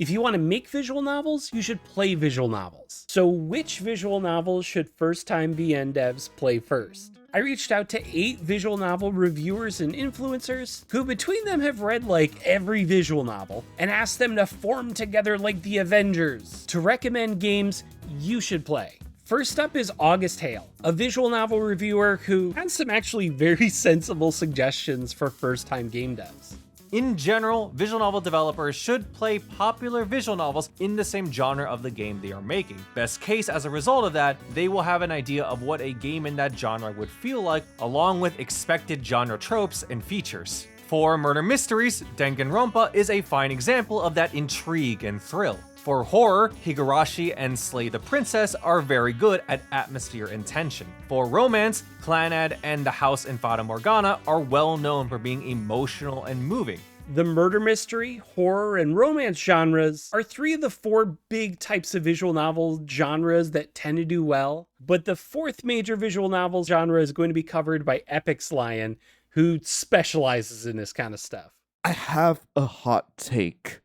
If you want to make visual novels, you should play visual novels. So which visual novels should first-time VN devs play first? I reached out to 8 visual novel reviewers and influencers who between them have read like every visual novel and asked them to form together like the Avengers to recommend games you should play. First up is August Hale, a visual novel reviewer who has some actually very sensible suggestions for first-time game devs. In general, visual novel developers should play popular visual novels in the same genre of the game they are making. Best case, as a result of that, they will have an idea of what a game in that genre would feel like, along with expected genre tropes and features. For murder mysteries, Danganronpa is a fine example of that intrigue and thrill. For horror, Higurashi and Slay the Princess are very good at atmosphere and tension. For romance, Clannad and The House in Fata Morgana are well known for being emotional and moving. The murder mystery, horror, and romance genres are 3 of the 4 big types of visual novel genres that tend to do well, but the 4th major visual novel genre is going to be covered by Epix Lion, who specializes in this kind of stuff. I have a hot take.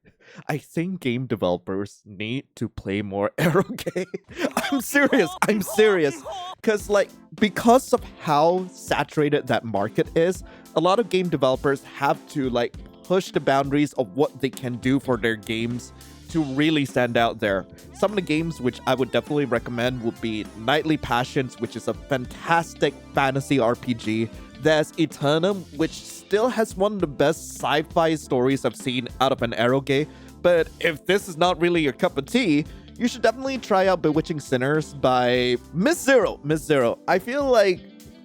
I think game developers need to play more eroge. I'm serious. Because of how saturated that market is, a lot of game developers have to push the boundaries of what they can do for their games to really stand out there. Some of the games which I would definitely recommend would be Nightly Passions, which is a fantastic fantasy RPG. There's Eternum, which still has one of the best sci-fi stories I've seen out of an eroge. But if this is not really your cup of tea, you should definitely try out Bewitching Sinners by Miss Zero. I feel like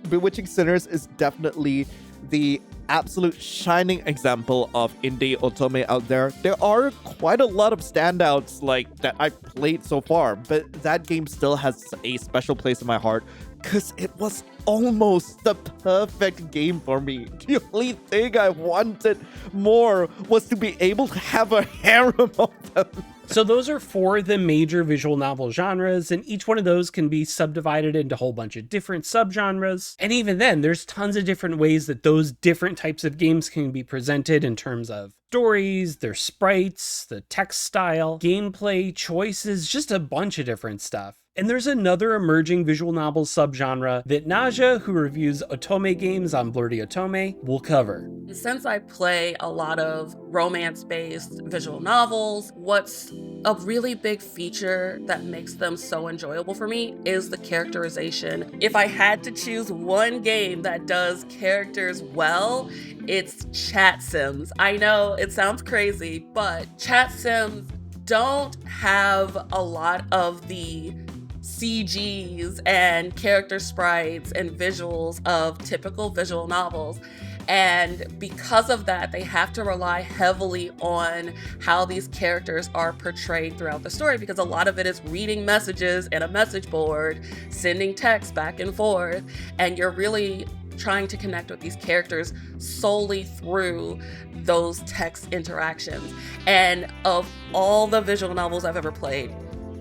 Bewitching Sinners is definitely the absolute shining example of indie otome out there. There are quite a lot of standouts that I've played so far, but that game still has a special place in my heart because it was almost the perfect game for me. The only thing I wanted more was to be able to have a harem of them. So those are 4 of the major visual novel genres, and each one of those can be subdivided into a whole bunch of different subgenres. And even then, there's tons of different ways that those different types of games can be presented in terms of stories, their sprites, the text style, gameplay, choices, just a bunch of different stuff. And there's another emerging visual novel subgenre that Naja, who reviews otome games on Blurty Otome, will cover. Since I play a lot of romance-based visual novels, what's a really big feature that makes them so enjoyable for me is the characterization. If I had to choose one game that does characters well, it's chat sims. I know it sounds crazy, but chat sims don't have a lot of the CGs and character sprites and visuals of typical visual novels. And because of that, they have to rely heavily on how these characters are portrayed throughout the story, because a lot of it is reading messages in a message board, sending text back and forth, and you're really trying to connect with these characters solely through those text interactions. And of all the visual novels I've ever played,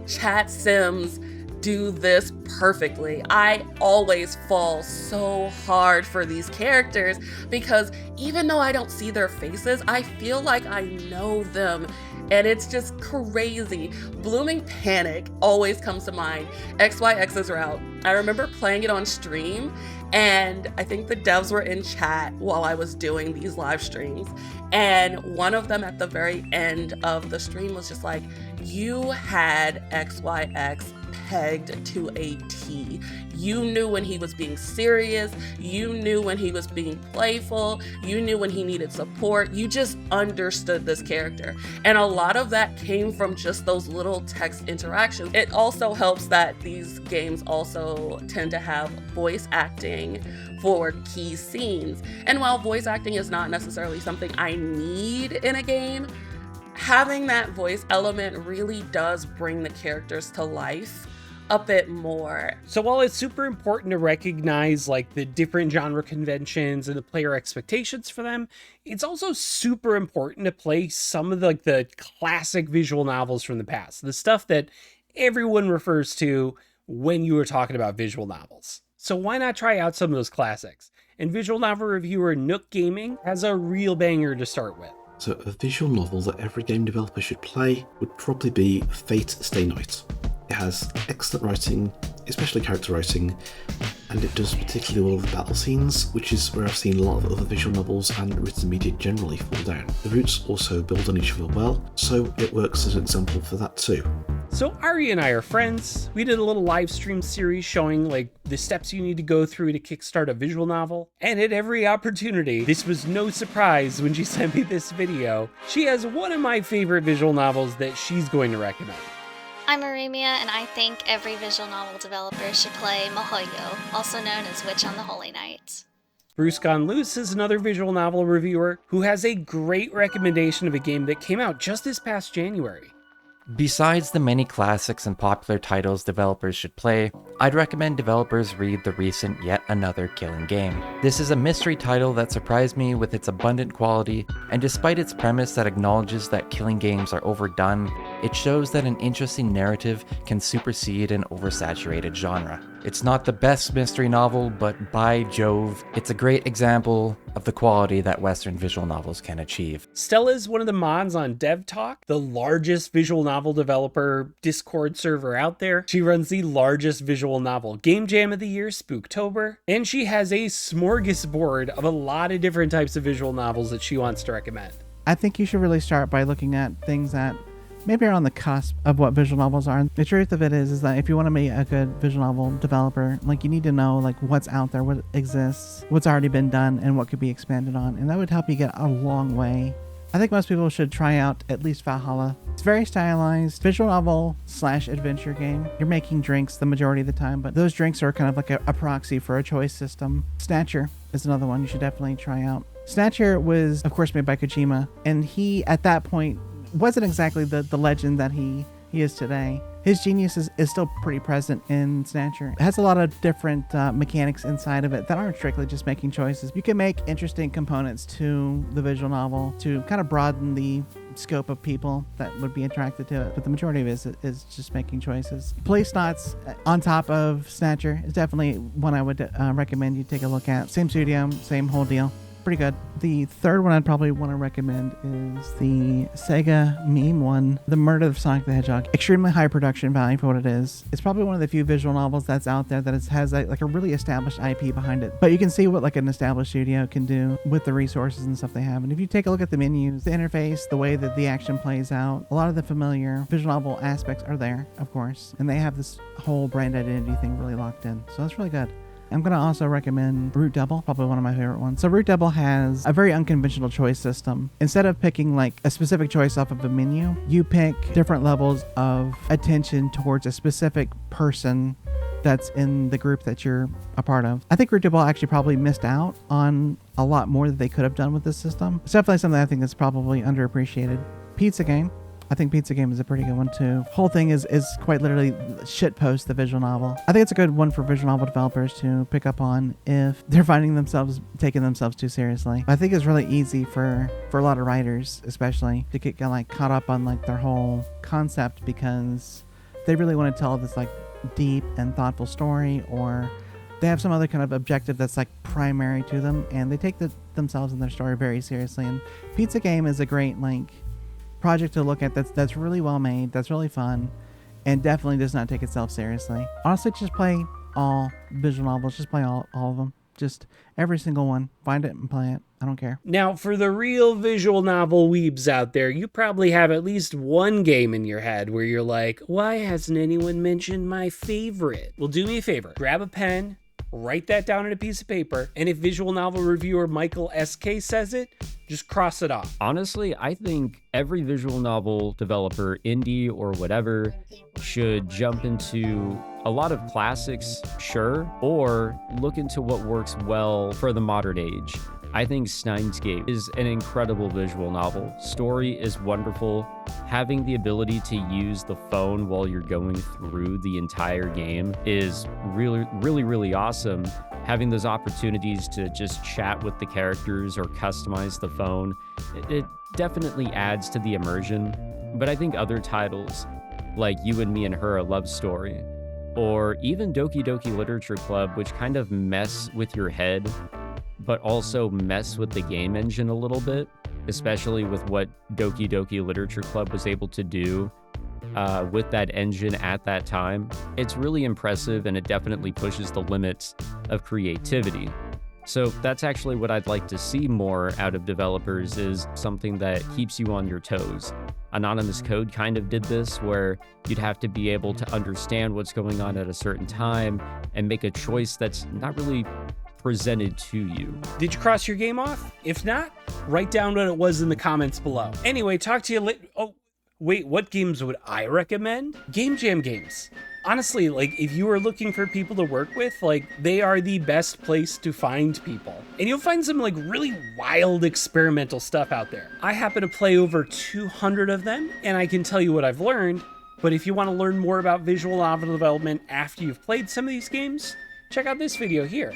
chat sims do this perfectly. I always fall so hard for these characters because even though I don't see their faces, I feel like I know them, and it's just crazy. Blooming Panic always comes to mind. XYX's Route. I remember playing it on stream, and I think the devs were in chat while I was doing these live streams, and one of them at the very end of the stream was just like, you had XYX pegged to a T. You knew when he was being serious, you knew when he was being playful, you knew when he needed support, you just understood this character. And a lot of that came from just those little text interactions. It also helps that these games also tend to have voice acting for key scenes. And while voice acting is not necessarily something I need in a game, having that voice element really does bring the characters to life a bit more. So while it's super important to recognize the different genre conventions and the player expectations for them, it's also super important to play some of the classic visual novels from the past, the stuff that everyone refers to when you were talking about visual novels. So why not try out some of those classics? And visual novel reviewer Nook Gaming has a real banger to start with. So a visual novel that every game developer should play would probably be Fate Stay Night. It has excellent writing, especially character writing, and it does particularly well with battle scenes, which is where I've seen a lot of other visual novels and written media generally fall down. The roots also build on each other well, so it works as an example for that too. So Ari and I are friends. We did a little live stream series showing like the steps you need to go through to kickstart a visual novel. And at every opportunity, this was no surprise when she sent me this video, she has one of my favorite visual novels that she's going to recommend. I'm Aramia, and I think every visual novel developer should play Mihoyo, also known as Witch on the Holy Night. Bruce Gone Loose is another visual novel reviewer who has a great recommendation of a game that came out just this past January. Besides the many classics and popular titles developers should play, I'd recommend developers read the recent Yet Another Killing Game. This is a mystery title that surprised me with its abundant quality, and despite its premise that acknowledges that killing games are overdone, it shows that an interesting narrative can supersede an oversaturated genre. It's not the best mystery novel, but by Jove, it's a great example of the quality that Western visual novels can achieve. Stella is one of the mods on DevTalk, the largest visual novel developer Discord server out there. She runs the largest visual novel game jam of the year, Spooktober, and she has a smorgasbord of a lot of different types of visual novels that she wants to recommend. I think you should really start by looking at things that maybe are on the cusp of what visual novels are. The truth of it is that if you want to be a good visual novel developer, like you need to know like what's out there, what exists, what's already been done, and what could be expanded on. And that would help you get a long way. I think most people should try out at least Valhalla. It's very stylized visual novel / adventure game. You're making drinks the majority of the time, but those drinks are kind of like a proxy for a choice system. Snatcher is another one you should definitely try out. Snatcher was, of course, made by Kojima, and he, at that point, wasn't exactly the legend that he is today. His genius is still pretty present in Snatcher. It has a lot of different mechanics inside of it that aren't strictly just making choices. You can make interesting components to the visual novel to kind of broaden the scope of people that would be attracted to it, but the majority of it is just making choices. Policenauts on top of Snatcher is definitely one I would recommend you take a look at. Same studio, same whole deal. Pretty good. The third one I'd probably want to recommend is the Sega meme one, The Murder of Sonic the Hedgehog. Extremely high production value for what it is. It's probably one of the few visual novels that's out there that has like a really established IP behind it. But you can see what like an established studio can do with the resources and stuff they have. And if you take a look at the menus, the interface, the way that the action plays out, a lot of the familiar visual novel aspects are there, of course. And they have this whole brand identity thing really locked in. So that's really good. I'm going to also recommend Root Double, probably one of my favorite ones. So Root Double has a very unconventional choice system. Instead of picking like a specific choice off of a menu, you pick different levels of attention towards a specific person that's in the group that you're a part of. I think Root Double actually probably missed out on a lot more that they could have done with this system. It's definitely something I think that's probably underappreciated. Pizza Game. I think Pizza Game is a pretty good one too. Whole thing is quite literally shitpost the visual novel. I think it's a good one for visual novel developers to pick up on if they're finding themselves taking themselves too seriously. I think it's really easy for a lot of writers, especially, to get like caught up on like their whole concept because they really want to tell this like deep and thoughtful story, or they have some other kind of objective that's like primary to them, and they take themselves and their story very seriously. And Pizza Game is a great like project to look at that's really well made, that's really fun, and definitely does not take itself seriously. Honestly, just play all visual novels. Just play all of them. Just every single one. Find it and play it. I don't care. Now, for the real visual novel weebs out there, you probably have at least one game in your head where you're like, why hasn't anyone mentioned my favorite? Well, do me a favor. Grab a pen, write that down on a piece of paper, and if visual novel reviewer Michael SK says it, just cross it off. Honestly, I think every visual novel developer, indie or whatever, should jump into a lot of classics, sure, or look into what works well for the modern age. I think Steins Gate is an incredible visual novel. Story is wonderful. Having the ability to use the phone while you're going through the entire game is really awesome. Having those opportunities to just chat with the characters or customize the phone, it definitely adds to the immersion. But I think other titles, like You and Me and Her, A Love Story, or even Doki Doki Literature Club, which kind of mess with your head, but also mess with the game engine a little bit, especially with what Doki Doki Literature Club was able to do with that engine at that time. It's really impressive, and it definitely pushes the limits of creativity. So that's actually what I'd like to see more out of developers, is something that keeps you on your toes. Anonymous Code kind of did this, where you'd have to be able to understand what's going on at a certain time and make a choice that's not really presented to you. Did you cross your game off? If not, write down what it was in the comments below. Anyway, talk to you later. Oh, wait, what games would I recommend? Game Jam games. Honestly, like, if you are looking for people to work with, like, they are the best place to find people. And you'll find some, like, really wild experimental stuff out there. I happen to play over 200 of them, and I can tell you what I've learned. But if you want to learn more about visual novel development after you've played some of these games, check out this video here.